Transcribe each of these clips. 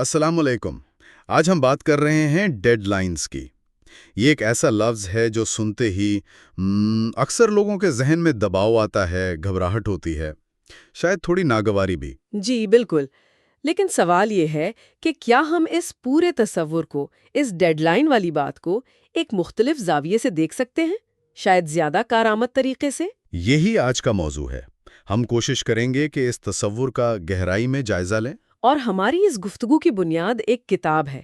السلام علیکم۔ آج ہم بات کر رہے ہیں ڈیڈ لائنز کی۔ یہ ایک ایسا لفظ ہے جو سنتے ہی اکثر لوگوں کے ذہن میں دباؤ آتا ہے، گھبراہٹ ہوتی ہے، شاید تھوڑی ناگواری بھی۔ جی بالکل، لیکن سوال یہ ہے کہ کیا ہم اس پورے تصور کو، اس ڈیڈ لائن والی بات کو ایک مختلف زاویے سے دیکھ سکتے ہیں، شاید زیادہ کارآمد طریقے سے؟ یہی آج کا موضوع ہے۔ ہم کوشش کریں گے کہ اس تصور کا گہرائی میں جائزہ لیں۔ اور ہماری اس گفتگو کی بنیاد ایک کتاب ہے،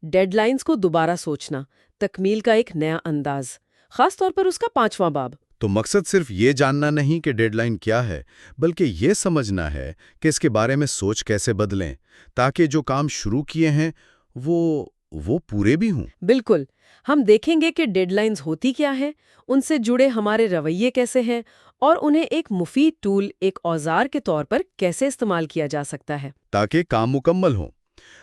ڈیڈ لائنز کو دوبارہ سوچنا، تکمیل کا ایک نیا انداز، خاص طور پر اس کا 5واں باب۔ تو مقصد صرف یہ جاننا نہیں کہ ڈیڈ لائن کیا ہے، بلکہ یہ سمجھنا ہے کہ اس کے بارے میں سوچ کیسے بدلیں تاکہ جو کام شروع کیے ہیں وہ پورے بھی ہوں۔ بالکل، ہم دیکھیں گے کہ ڈیڈ لائنز ہوتی کیا ہے، ان سے جڑے ہمارے رویے کیسے ہیں، اور انہیں ایک مفید ٹول، ایک اوزار کے طور پر کیسے استعمال کیا جا سکتا ہے تاکہ کام مکمل ہو۔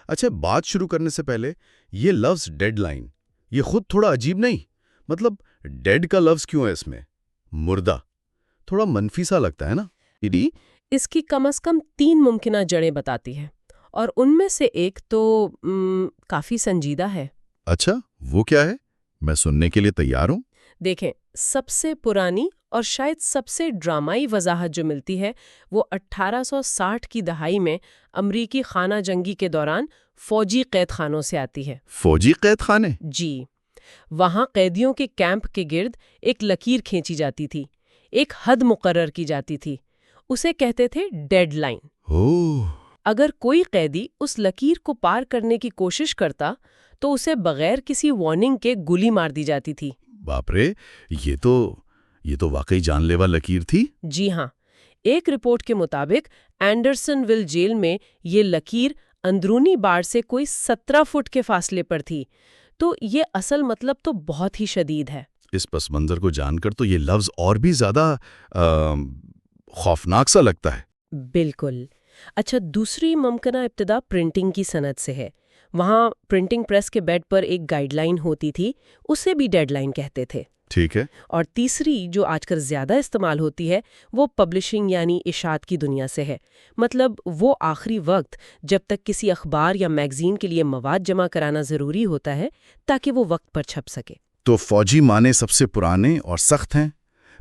اچھا، بات شروع کرنے سے پہلے یہ لفظ ڈیڈ لائن، یہ خود تھوڑا عجیب نہیں؟ مطلب ڈیڈ کا لفظ کیوں ہے اس میں؟ مردہ تھوڑا منفی سا لگتا ہے نا؟ اس کی کم از کم 3 ممکنہ جڑیں بتاتی ہے، اور ان میں سے ایک تو کافی سنجیدہ ہے۔ اچھا، وہ کیا ہے؟ میں سننے کے لیے تیار ہوں۔ دیکھیں، سب سے پرانی اور شاید سب سے ڈرامائی وضاحت جو ملتی ہے وہ 1860 کی دہائی میں امریکی خانہ جنگی کے دوران فوجی قید خانوں سے آتی ہے۔ فوجی قید خانے؟ جی، وہاں قیدیوں کے کیمپ کے گرد ایک لکیر کھینچی جاتی تھی، ایک حد مقرر کی جاتی تھی، اسے کہتے تھے ڈیڈ لائن۔ اگر کوئی قیدی اس لکیر کو پار کرنے کی کوشش کرتا تو اسے بغیر کسی وارننگ کے گولی مار دی جاتی تھی۔ باپ رے، یہ تو واقعی جان لیوا لکیر تھی۔ جی ہاں، ایک رپورٹ کے مطابق اینڈرسن ویل جیل میں یہ لکیر اندرونی بار سے کوئی 17 فٹ کے فاصلے پر تھی، تو یہ اصل مطلب تو بہت ہی شدید ہے۔ اس پس منظر کو جان کر تو یہ لفظ اور بھی زیادہ خوفناک سا لگتا ہے۔ بالکل۔ اچھا، دوسری ممکنہ ابتدا پرنٹنگ کی صنعت سے ہے۔ وہاں پرنٹنگ پریس کے بیڈ پر ایک گائیڈ لائن ہوتی تھی، اسے بھی ڈیڈ لائن کہتے تھے۔ ٹھیک ہے۔ اور تیسری جو آج کل زیادہ استعمال ہوتی ہے وہ پبلشنگ یعنی اشاعت کی دنیا سے ہے، مطلب وہ آخری وقت جب تک کسی اخبار یا میگزین کے لیے مواد جمع کرانا ضروری ہوتا ہے تاکہ وہ وقت پر چھپ سکے۔ تو فوجی معنی سب سے پرانے اور سخت ہیں،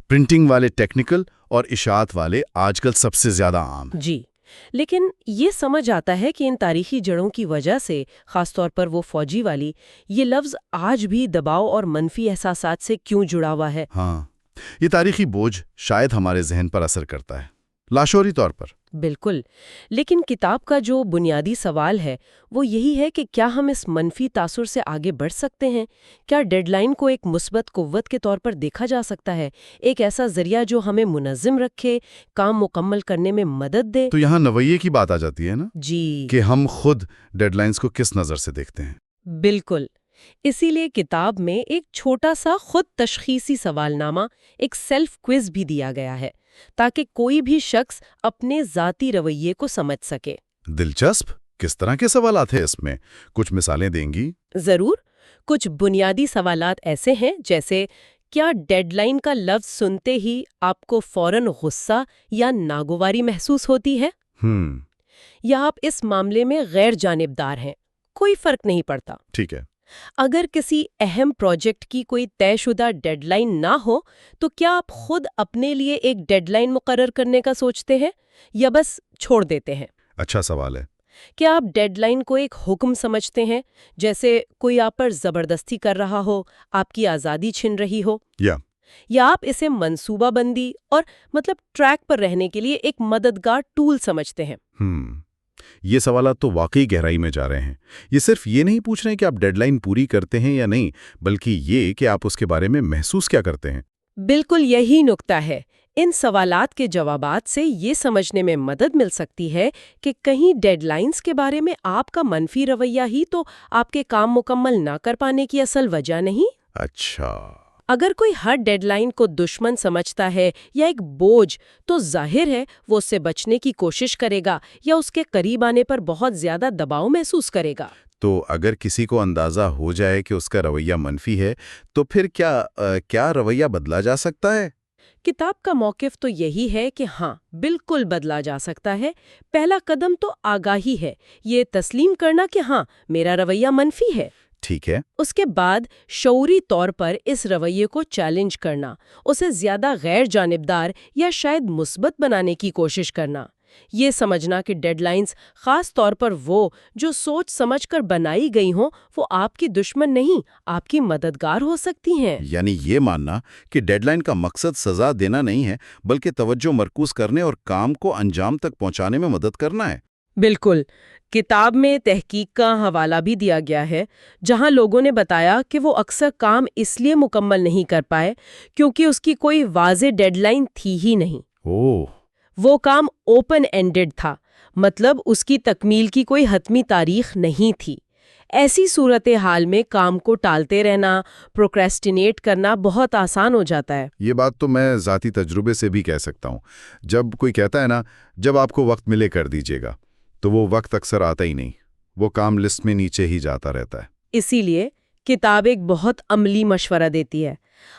پرنٹنگ والے ٹیکنیکل، اور اشاعت والے آج کل سب سے زیادہ عام۔ جی، لیکن یہ سمجھ آتا ہے کہ ان تاریخی جڑوں کی وجہ سے، خاص طور پر وہ فوجی والی، یہ لفظ آج بھی دباؤ اور منفی احساسات سے کیوں جڑا ہوا ہے۔ ہاں، یہ تاریخی بوجھ شاید ہمارے ذہن پر اثر کرتا ہے، لاشعوری طور پر۔ بالکل، لیکن کتاب کا جو بنیادی سوال ہے وہ یہی ہے کہ کیا ہم اس منفی تاثر سے آگے بڑھ سکتے ہیں؟ کیا ڈیڈ لائن کو ایک مثبت قوت کے طور پر دیکھا جا سکتا ہے، ایک ایسا ذریعہ جو ہمیں منظم رکھے، کام مکمل کرنے میں مدد دے؟ تو یہاں نوعیے کی بات آ جاتی ہے نا، جی، کہ ہم خود ڈیڈ لائنز کو کس نظر سے دیکھتے ہیں۔ بالکل، اسی لیے کتاب میں ایک چھوٹا سا خود تشخیصی سوال نامہ، ایک سیلف کوئز بھی دیا گیا ہے تاکہ کوئی بھی شخص اپنے ذاتی رویے کو سمجھ سکے۔ دلچسپ، کس طرح کے سوالات ہیں اس میں؟ کچھ مثالیں دیں گی؟ ضرور۔ کچھ بنیادی سوالات ایسے ہیں جیسے کیا ڈیڈ لائن کا لفظ سنتے ہی آپ کو فوراً غصہ یا ناگواری محسوس ہوتی ہے؟ یا آپ اس معاملے میں غیر جانبدار ہیں، کوئی فرق نہیں پڑتا؟ ٹھیک ہے۔ اگر کسی اہم پروجیکٹ کی کوئی طے شدہ ڈیڈ لائن نہ ہو تو کیا آپ خود اپنے لیے ایک ڈیڈ لائن مقرر کرنے کا سوچتے ہیں یا بس چھوڑ دیتے ہیں؟ اچھا سوال ہے۔ کیا آپ ڈیڈ لائن کو ایک حکم سمجھتے ہیں، جیسے کوئی آپ پر زبردستی کر رہا ہو، آپ کی آزادی چھن رہی ہو؟ یا آپ اسے منصوبہ بندی اور ٹریک پر رہنے کے لیے ایک مددگار ٹول سمجھتے ہیں؟ یہ سوالات تو واقعی گہرائی میں جا رہے ہیں۔ یہ صرف یہ نہیں پوچھ رہے کہ آپ ڈیڈ لائن پوری کرتے ہیں یا نہیں، بلکہ یہ کہ آپ اس کے بارے میں محسوس کیا کرتے ہیں۔ بالکل یہی نکتہ ہے۔ ان سوالات کے جوابات سے یہ سمجھنے میں مدد مل سکتی ہے کہ کہیں ڈیڈ لائنز کے بارے میں آپ کا منفی رویہ ہی تو آپ کے کام مکمل نہ کر پانے کی اصل وجہ نہیں۔ اچھا، اگر کوئی ہر ڈیڈ لائن کو دشمن سمجھتا ہے یا ایک بوجھ، تو ظاہر ہے وہ اس سے بچنے کی کوشش کرے گا یا اس کے قریب آنے پر بہت زیادہ دباؤ محسوس کرے گا۔ تو اگر کسی کو اندازہ ہو جائے کہ اس کا رویہ منفی ہے تو پھر کیا رویہ بدلا جا سکتا ہے؟ کتاب کا موقف تو یہی ہے کہ ہاں بالکل بدلا جا سکتا ہے۔ پہلا قدم تو آگاہی ہے، یہ تسلیم کرنا کہ ہاں میرا رویہ منفی ہے۔ ٹھیک ہے۔ اس کے بعد شعوری طور پر اس رویے کو چیلنج کرنا، اسے زیادہ غیر جانبدار یا شاید مثبت بنانے کی کوشش کرنا، یہ سمجھنا کہ ڈیڈ لائنز خاص طور پر وہ جو سوچ سمجھ کر بنائی گئی ہوں وہ آپ کی دشمن نہیں، آپ کی مددگار ہو سکتی ہیں۔ یعنی یہ ماننا کہ ڈیڈ لائن کا مقصد سزا دینا نہیں ہے بلکہ توجہ مرکوز کرنے اور کام کو انجام تک پہنچانے میں مدد کرنا ہے۔ بالکل۔ کتاب میں تحقیق کا حوالہ بھی دیا گیا ہے جہاں لوگوں نے بتایا کہ وہ اکثر کام اس لیے مکمل نہیں کر پائے کیونکہ اس کی کوئی واضح ڈیڈ لائن تھی ہی نہیں۔ اوہ، وہ کام اوپن اینڈڈ تھا، مطلب اس کی تکمیل کی کوئی حتمی تاریخ نہیں تھی۔ ایسی صورتحال میں کام کو ٹالتے رہنا، پروکریسٹینیٹ کرنا بہت آسان ہو جاتا ہے۔ یہ بات تو میں ذاتی تجربے سے بھی کہہ سکتا ہوں۔ جب کوئی کہتا ہے نا جب آپ کو وقت ملے کر دیجیے گا، تو وہ وقت اکثر آتا ہی نہیں، وہ کام لسٹ میں نیچے ہی جاتا رہتا ہے۔ اسی لیے کتاب ایک بہت عملی مشورہ دیتی ہے۔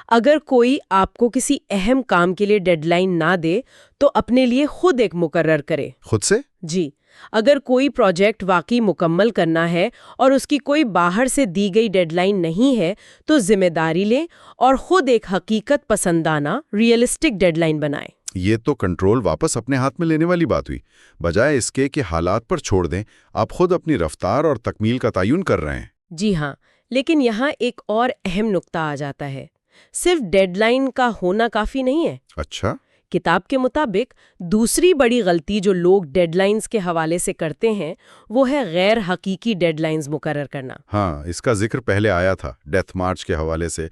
اگر کوئی آپ کو کسی اہم کام کے لیے ڈیڈ لائن نہ دے تو اپنے لیے خود ایک مقرر کرے۔ خود سے؟ جی، اگر کوئی پروجیکٹ واقعی مکمل کرنا ہے اور اس کی کوئی باہر سے دی گئی ڈیڈ لائن نہیں ہے تو ذمہ داری لیں اور خود ایک حقیقت پسندانہ ریئلسٹک ڈیڈ لائن بنائیں۔ یہ تو کنٹرول واپس اپنے ہاتھ میں لینے والی بات ہوئی، بجائے اس کے کہ حالات پر چھوڑ دیں۔ آپ خود اپنی رفتار اور تکمیل کا تعین کر رہے ہیں۔ جی ہاں، لیکن یہاں ایک اور اہم نقطہ آ جاتا ہے، صرف ڈیڈ لائن کا ہونا کافی نہیں ہے۔ اچھا؟ کتاب کے مطابق دوسری بڑی غلطی جو لوگ ڈیڈ لائنز کے حوالے سے کرتے ہیں وہ ہے غیر حقیقی ڈیڈ لائنز مقرر کرنا۔ ہاں، اس کا ذکر پہلے آیا تھا ڈیتھ مارچ کے حوالے سے،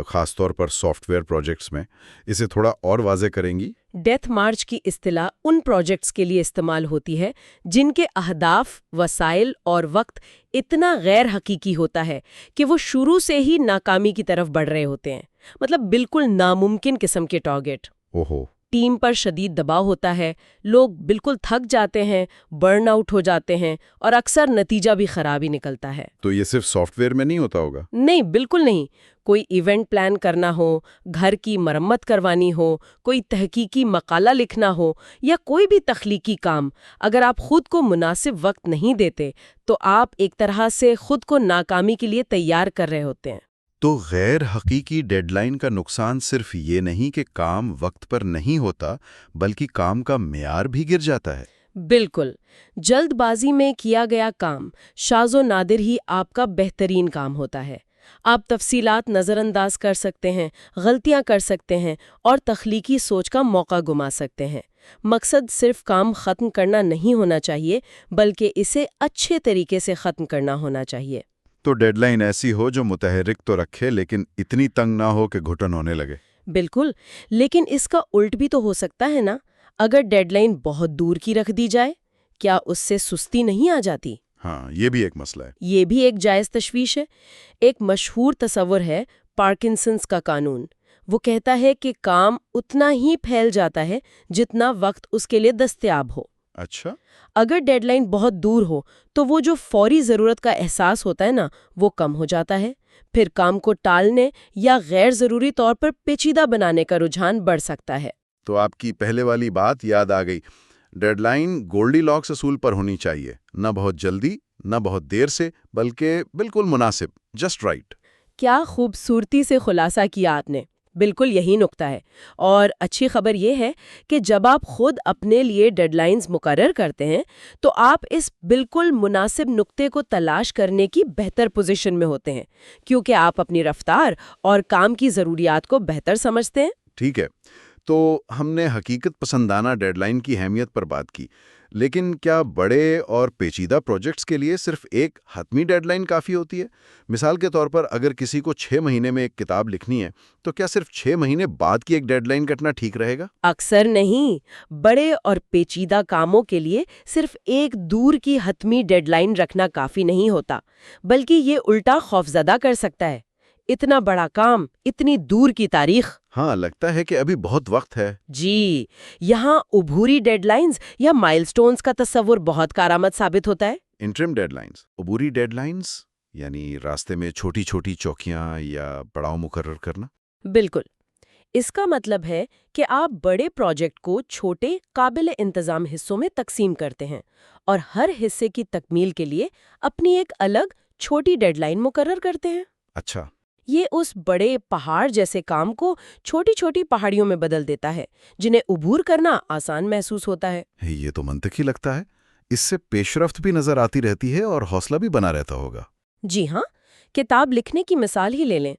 خاص طور پر سافٹ ویئر پروجیکٹس میں۔ اسے تھوڑا اور واضح کریں گی؟ ڈیتھ مارچ کی اصطلاح ان پروجیکٹس کے لیے استعمال ہوتی ہے جن کے اہداف، وسائل اور وقت اتنا غیر حقیقی ہوتا ہے کہ وہ شروع سے ہی ناکامی کی طرف بڑھ رہے ہوتے ہیں، مطلب بالکل ناممکن قسم کے ٹارگٹ۔ اوہو۔ ٹیم پر شدید دباؤ ہوتا ہے، لوگ بالکل تھک جاتے ہیں، برن آؤٹ ہو جاتے ہیں اور اکثر نتیجہ بھی خراب ہی نکلتا ہے۔ تو یہ صرف سافٹ ویئر میں نہیں ہوتا ہوگا؟ نہیں، بالکل نہیں۔ کوئی ایونٹ پلان کرنا ہو، گھر کی مرمت کروانی ہو، کوئی تحقیقی مقالہ لکھنا ہو یا کوئی بھی تخلیقی کام، اگر آپ خود کو مناسب وقت نہیں دیتے تو آپ ایک طرح سے خود کو ناکامی کے لیے تیار کر رہے ہوتے ہیں۔ تو غیر حقیقی ڈیڈ لائن کا نقصان صرف یہ نہیں کہ کام وقت پر نہیں ہوتا، بلکہ کام کا معیار بھی گر جاتا ہے۔ بالکل، جلد بازی میں کیا گیا کام شاذ و نادر ہی آپ کا بہترین کام ہوتا ہے۔ آپ تفصیلات نظر انداز کر سکتے ہیں، غلطیاں کر سکتے ہیں اور تخلیقی سوچ کا موقع گما سکتے ہیں۔ مقصد صرف کام ختم کرنا نہیں ہونا چاہیے بلکہ اسے اچھے طریقے سے ختم کرنا ہونا چاہیے۔ تو ڈیڈ لائن ایسی ہو جو متحرک تو رکھے لیکن اتنی تنگ نہ ہو کہ گھٹن ہونے لگے۔ بالکل، لیکن اس کا الٹ بھی تو ہو سکتا ہے نا۔ اگر ڈیڈ لائن بہت دور کی رکھ دی جائے، کیا اس سے سستی نہیں آ جاتی؟ ہاں، یہ بھی ایک مسئلہ ہے۔ یہ بھی ایک جائز تشویش ہے۔ ایک مشہور تصور ہے پارکنسنس کا قانون۔ وہ کہتا ہے کہ کام اتنا ہی پھیل جاتا ہے جتنا وقت اس کے لیے دستیاب ہو۔ اچھا؟ اگر ڈیڈ لائن بہت دور ہو تو وہ جو فوری ضرورت کا احساس ہوتا ہے نا، وہ کم ہو جاتا ہے۔ پھر کام کو ٹالنے یا غیر ضروری طور پر پیچیدہ بنانے کا رجحان بڑھ سکتا ہے۔ تو آپ کی پہلے والی بات یاد آ گئی۔ ڈیڈ لائن گولڈی لاکس اصول پر ہونی چاہیے، نہ بہت جلدی نہ بہت دیر سے، بلکہ بالکل مناسب، جسٹ رائٹ۔ کیا خوبصورتی سے خلاصہ کیا آپ نے۔ بالکل یہی نقطہ ہے۔ اور اچھی خبر یہ ہے کہ جب آپ خود اپنے لیے ڈیڈ لائنز مقرر کرتے ہیں تو آپ اس بالکل مناسب نقطے کو تلاش کرنے کی بہتر پوزیشن میں ہوتے ہیں، کیونکہ آپ اپنی رفتار اور کام کی ضروریات کو بہتر سمجھتے ہیں۔ ٹھیک ہے، تو ہم نے حقیقت پسندانہ ڈیڈ لائن کی اہمیت پر بات کی، لیکن کیا بڑے اور پیچیدہ پروجیکٹس کے لیے صرف ایک حتمی ڈیڈ لائن کافی ہوتی ہے؟ مثال کے طور پر اگر کسی کو 6 مہینے میں ایک کتاب لکھنی ہے تو کیا صرف 6 مہینے بعد کی ایک ڈیڈ لائن کٹنا ٹھیک رہے گا؟ اکثر نہیں۔ بڑے اور پیچیدہ کاموں کے لیے صرف ایک دور کی حتمی ڈیڈ لائن رکھنا کافی نہیں ہوتا، بلکہ یہ الٹا خوفزدہ کر سکتا ہے۔ اتنا بڑا کام، اتنی دور کی تاریخ۔ ہاں، لگتا ہے کہ ابھی بہت وقت ہے۔ جی، یہاں عبوری ڈیڈ لائنز یا مائلسٹونز کا تصور بہت کارآمد ثابت ہوتا ہے۔ انٹرم ڈیڈ لائنز، عبوری ڈیڈ لائنز، یعنی راستے میں چھوٹی چھوٹی چوکیاں یا پڑاؤ مقرر کرنا۔ بالکل، اس کا مطلب ہے کہ آپ بڑے پروجیکٹ کو چھوٹے قابل انتظام حصوں میں تقسیم کرتے ہیں اور ہر حصے کی تکمیل کے لیے اپنی ایک الگ چھوٹی ڈیڈ لائن مقرر کرتے ہیں۔ اچھا، یہ اس بڑے پہاڑ جیسے کام کو چھوٹی چھوٹی پہاڑیوں میں بدل دیتا ہے جنہیں عبور کرنا آسان محسوس ہوتا ہے۔ یہ تو منطقی لگتا ہے۔ اس سے پیش رفت بھی نظر آتی رہتی ہے اور حوصلہ بھی بنا رہتا ہوگا۔ جی ہاں، کتاب لکھنے کی مثال ہی لے لیں۔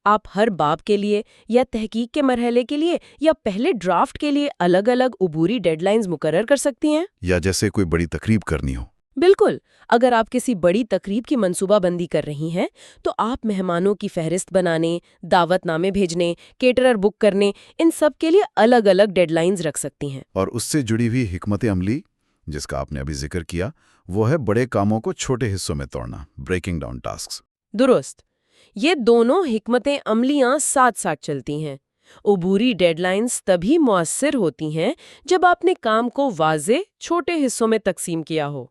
آپ ہر باب کے لیے یا تحقیق کے مرحلے کے لیے یا پہلے ڈرافٹ کے لیے الگ الگ عبوری ڈیڈ لائنز مقرر کر سکتی ہیں۔ یا جیسے کوئی بڑی تقریب کرنی ہو۔ بالکل، اگر آپ کسی بڑی تقریب کی منصوبہ بندی کر رہی ہیں تو آپ مہمانوں کی فہرست بنانے، دعوت نامے بھیجنے، کیٹرر بک کرنے، ان سب کے لیے الگ الگ ڈیڈ لائنز رکھ سکتی ہیں۔ اور اس سے جڑی ہوئی حکمت عملی جس کا آپ نے ابھی ذکر کیا، وہ ہے بڑے کاموں کو چھوٹے حصوں میں توڑنا، بریکنگ ڈاؤن ٹاسکس۔ درست، یہ دونوں حکمتیں عملیاں ساتھ ساتھ چلتی ہیں۔ عبوری ڈیڈ لائنز تبھی مؤثر ہوتی ہیں جب آپ نے کام کو واضح چھوٹے حصوں میں تقسیم کیا ہو۔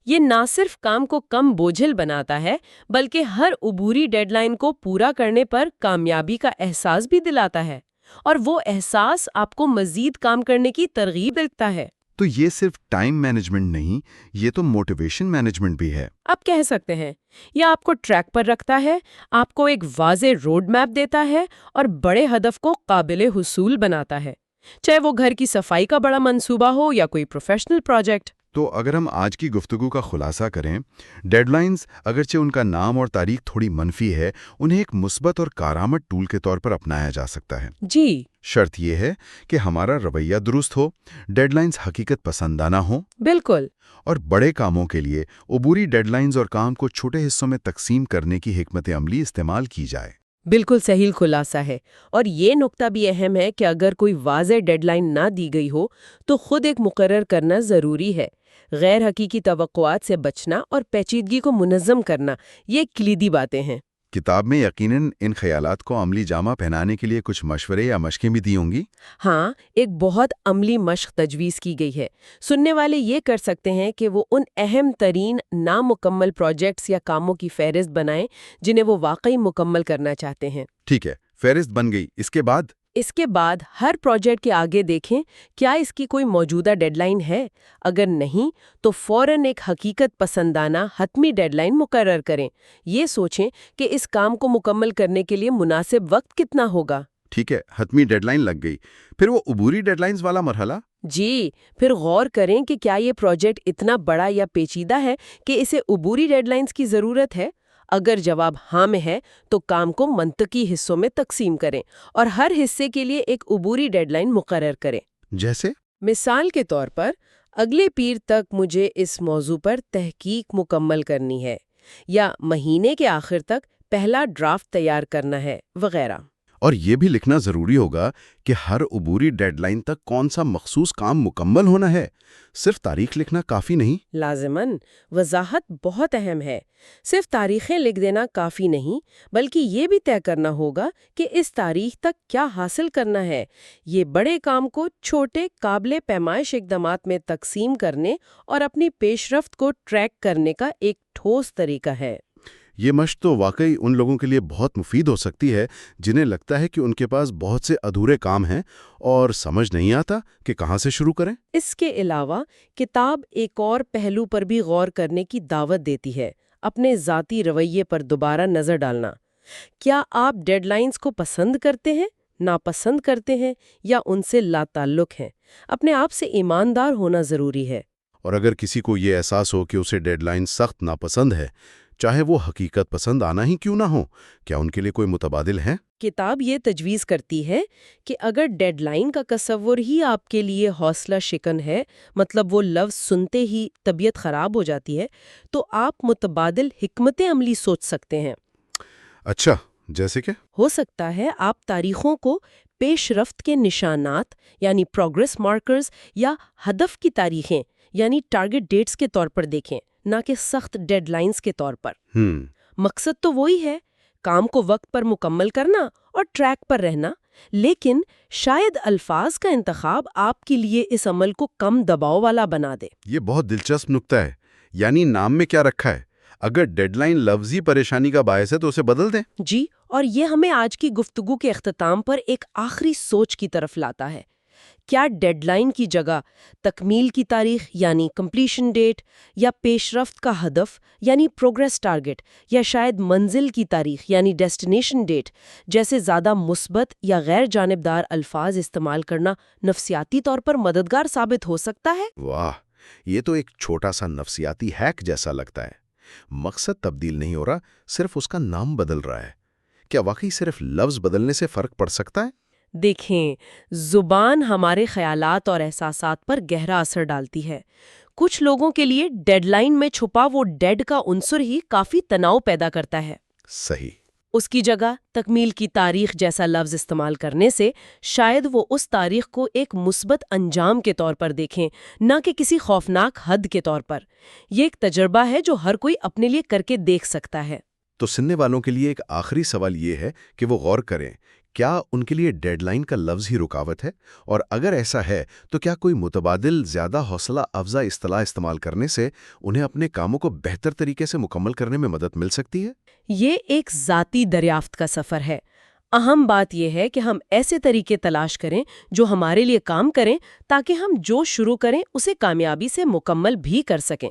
یہ نہ صرف کام کو کم بوجھل بناتا ہے بلکہ ہر عبوری ڈیڈ لائن کو پورا کرنے پر کامیابی کا احساس بھی دلاتا ہے، اور وہ احساس آپ کو مزید کام کرنے کی ترغیب دیتا ہے۔ تو یہ صرف ٹائم مینجمنٹ نہیں، یہ تو موٹیویشن مینجمنٹ بھی ہے۔ آپ کہہ سکتے ہیں یہ آپ کو ٹریک پر رکھتا ہے، آپ کو ایک واضح روڈ میپ دیتا ہے اور بڑے ہدف کو قابل حصول بناتا ہے، چاہے وہ گھر کی صفائی کا بڑا منصوبہ ہو یا کوئی پروفیشنل پروجیکٹ۔ تو اگر ہم آج کی گفتگو کا خلاصہ کریں، ڈیڈ لائنز اگرچہ ان کا نام اور تاریخ تھوڑی منفی ہے، انہیں ایک مثبت اور کارآمد ٹول کے طور پر اپنایا جا سکتا ہے۔ جی، شرط یہ ہے کہ ہمارا رویہ درست ہو، ڈیڈ لائنز حقیقت پسندانہ ہوں، بالکل۔ اور بڑے کاموں کے لیے عبوری ڈیڈ لائنز اور کام کو چھوٹے حصوں میں تقسیم کرنے کی حکمت عملی استعمال کی جائے۔ بالکل صحیح خلاصہ ہے، اور یہ نکتہ بھی اہم ہے کہ اگر کوئی واضح ڈیڈ لائن نہ دی گئی ہو تو خود ایک مقرر کرنا ضروری ہے۔ غیر حقیقی توقعات سے بچنا اور پیچیدگی کو منظم کرنا، یہ کلیدی باتیں ہیں۔ کتاب میں یقیناً ان خیالات کو عملی جامہ پہنانے کے لیے کچھ مشورے یا مشقیں بھی دی ہوں گی۔ ہاں، ایک بہت عملی مشق تجویز کی گئی ہے۔ سننے والے یہ کر سکتے ہیں کہ وہ ان اہم ترین نامکمل پروجیکٹس یا کاموں کی فہرست بنائیں جنہیں وہ واقعی مکمل کرنا چاہتے ہیں۔ ٹھیک ہے، فہرست بن گئی۔ اس کے بعد ہر پروجیکٹ کے آگے دیکھیں کیا اس کی کوئی موجودہ ڈیڈ لائن ہے۔ اگر نہیں تو فوراً ایک حقیقت پسندانہ حتمی ڈیڈ لائن مقرر کریں۔ یہ سوچیں کہ اس کام کو مکمل کرنے کے لیے مناسب وقت کتنا ہوگا۔ ٹھیک ہے، حتمی ڈیڈ لائن لگ گئی۔ پھر وہ عبوری ڈیڈ لائنز والا مرحلہ؟ جی، پھر غور کریں کہ کیا یہ پروجیکٹ اتنا بڑا یا پیچیدہ ہے کہ اسے عبوری ڈیڈ لائنز کی ضرورت ہے۔ اگر جواب ہاں میں ہے تو کام کو منطقی حصوں میں تقسیم کریں اور ہر حصے کے لیے ایک عبوری ڈیڈ لائن مقرر کریں۔ جیسے مثال کے طور پر، اگلے پیر تک مجھے اس موضوع پر تحقیق مکمل کرنی ہے، یا مہینے کے آخر تک پہلا ڈرافٹ تیار کرنا ہے، وغیرہ۔ اور یہ بھی لکھنا ضروری ہوگا کہ ہر عبوری ڈیڈ لائن تک کون سا مخصوص کام مکمل ہونا ہے۔ صرف تاریخ لکھنا کافی نہیں۔ لازماً وضاحت بہت اہم ہے۔ صرف تاریخیں لکھ دینا کافی نہیں، بلکہ یہ بھی طے کرنا ہوگا کہ اس تاریخ تک کیا حاصل کرنا ہے۔ یہ بڑے کام کو چھوٹے قابل پیمائش اقدامات میں تقسیم کرنے اور اپنی پیش رفت کو ٹریک کرنے کا ایک ٹھوس طریقہ ہے۔ یہ مشق تو واقعی ان لوگوں کے لیے بہت مفید ہو سکتی ہے جنہیں لگتا ہے کہ ان کے پاس بہت سے ادھورے کام ہیں اور سمجھ نہیں آتا کہ کہاں سے شروع کریں۔ اس کے علاوہ کتاب ایک اور پہلو پر بھی غور کرنے کی دعوت دیتی ہے، اپنے ذاتی رویے پر دوبارہ نظر ڈالنا۔ کیا آپ ڈیڈ لائنز کو پسند کرتے ہیں، ناپسند کرتے ہیں، یا ان سے لا تعلق ہیں؟ اپنے آپ سے ایماندار ہونا ضروری ہے۔ اور اگر کسی کو یہ احساس ہو کہ اسے ڈیڈ لائن سخت ناپسند ہے، چاہے وہ حقیقت پسند آنا ہی کیوں نہ ہو، کیا ان کے لیے کوئی متبادل ہے؟ کتاب یہ تجویز کرتی ہے کہ اگر ڈیڈ لائن کا تصور ہی آپ کے لیے حوصلہ شکن ہے، مطلب وہ لفظ سنتے ہی طبیعت خراب ہو جاتی ہے، تو آپ متبادل حکمت عملی سوچ سکتے ہیں۔ اچھا، جیسے کہ؟ ہو سکتا ہے آپ تاریخوں کو پیش رفت کے نشانات یعنی پروگریس مارکرز یا ہدف کی تاریخیں یعنی ٹارگٹ ڈیٹس کے طور پر دیکھیں، نہ کہ سخت ڈیڈ لائنز کے طور پر۔ مقصد تو وہی ہے، کام کو وقت پر مکمل کرنا اور ٹریک پر رہنا، لیکن شاید الفاظ کا انتخاب آپ کے لیے اس عمل کو کم دباؤ والا بنا دے۔ یہ بہت دلچسپ نکتہ ہے، یعنی نام میں کیا رکھا ہے۔ اگر ڈیڈ لائن لفظی پریشانی کا باعث ہے تو اسے بدل دیں۔ جی، اور یہ ہمیں آج کی گفتگو کے اختتام پر ایک آخری سوچ کی طرف لاتا ہے۔ کیا ڈیڈ لائن کی جگہ تکمیل کی تاریخ یعنی کمپلیشن ڈیٹ، یا پیش رفت کا ہدف یعنی پروگریس ٹارگٹ، یا شاید منزل کی تاریخ یعنی ڈیسٹینیشن ڈیٹ جیسے زیادہ مثبت یا غیر جانبدار الفاظ استعمال کرنا نفسیاتی طور پر مددگار ثابت ہو سکتا ہے؟ واہ، یہ تو ایک چھوٹا سا نفسیاتی ہیک جیسا لگتا ہے۔ مقصد تبدیل نہیں ہو رہا، صرف اس کا نام بدل رہا ہے۔ کیا واقعی صرف لفظ بدلنے سے فرق پڑ سکتا ہے؟ دیکھیں، زبان ہمارے خیالات اور احساسات پر گہرا اثر ڈالتی ہے۔ کچھ لوگوں کے لیے ڈیڈ لائن میں چھپا وہ ڈیڈ کا عنصر ہی کافی تناؤ پیدا کرتا ہے۔ صحیح۔ اس کی جگہ تکمیل کی تاریخ جیسا لفظ استعمال کرنے سے شاید وہ اس تاریخ کو ایک مثبت انجام کے طور پر دیکھیں، نہ کہ کسی خوفناک حد کے طور پر۔ یہ ایک تجربہ ہے جو ہر کوئی اپنے لیے کر کے دیکھ سکتا ہے۔ تو سننے والوں کے لیے ایک آخری سوال یہ ہے کہ وہ غور کریں، کیا ان کے لیے ڈیڈ لائن کا لفظ ہی رکاوٹ ہے؟ اور اگر ایسا ہے تو کیا کوئی متبادل زیادہ حوصلہ افزا اصطلاح استعمال کرنے سے انہیں اپنے کاموں کو بہتر طریقے سے مکمل کرنے میں مدد مل سکتی ہے؟ یہ ایک ذاتی دریافت کا سفر ہے۔ اہم بات یہ ہے کہ ہم ایسے طریقے تلاش کریں جو ہمارے لیے کام کریں، تاکہ ہم جو شروع کریں اسے کامیابی سے مکمل بھی کر سکیں،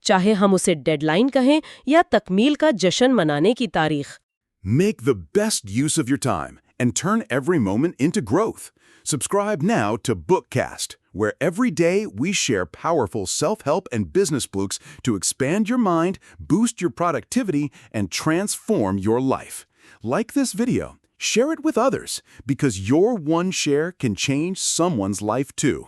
چاہے ہم اسے ڈیڈ لائن کہیں یا تکمیل کا جشن منانے کی تاریخ۔ Make the best use of your time and turn every moment into growth. Subscribe now to Bookcast, where every day we share powerful self-help and business books to expand your mind, boost your productivity, and transform your life. Like this video, share it with others, because your one share can change someone's life too.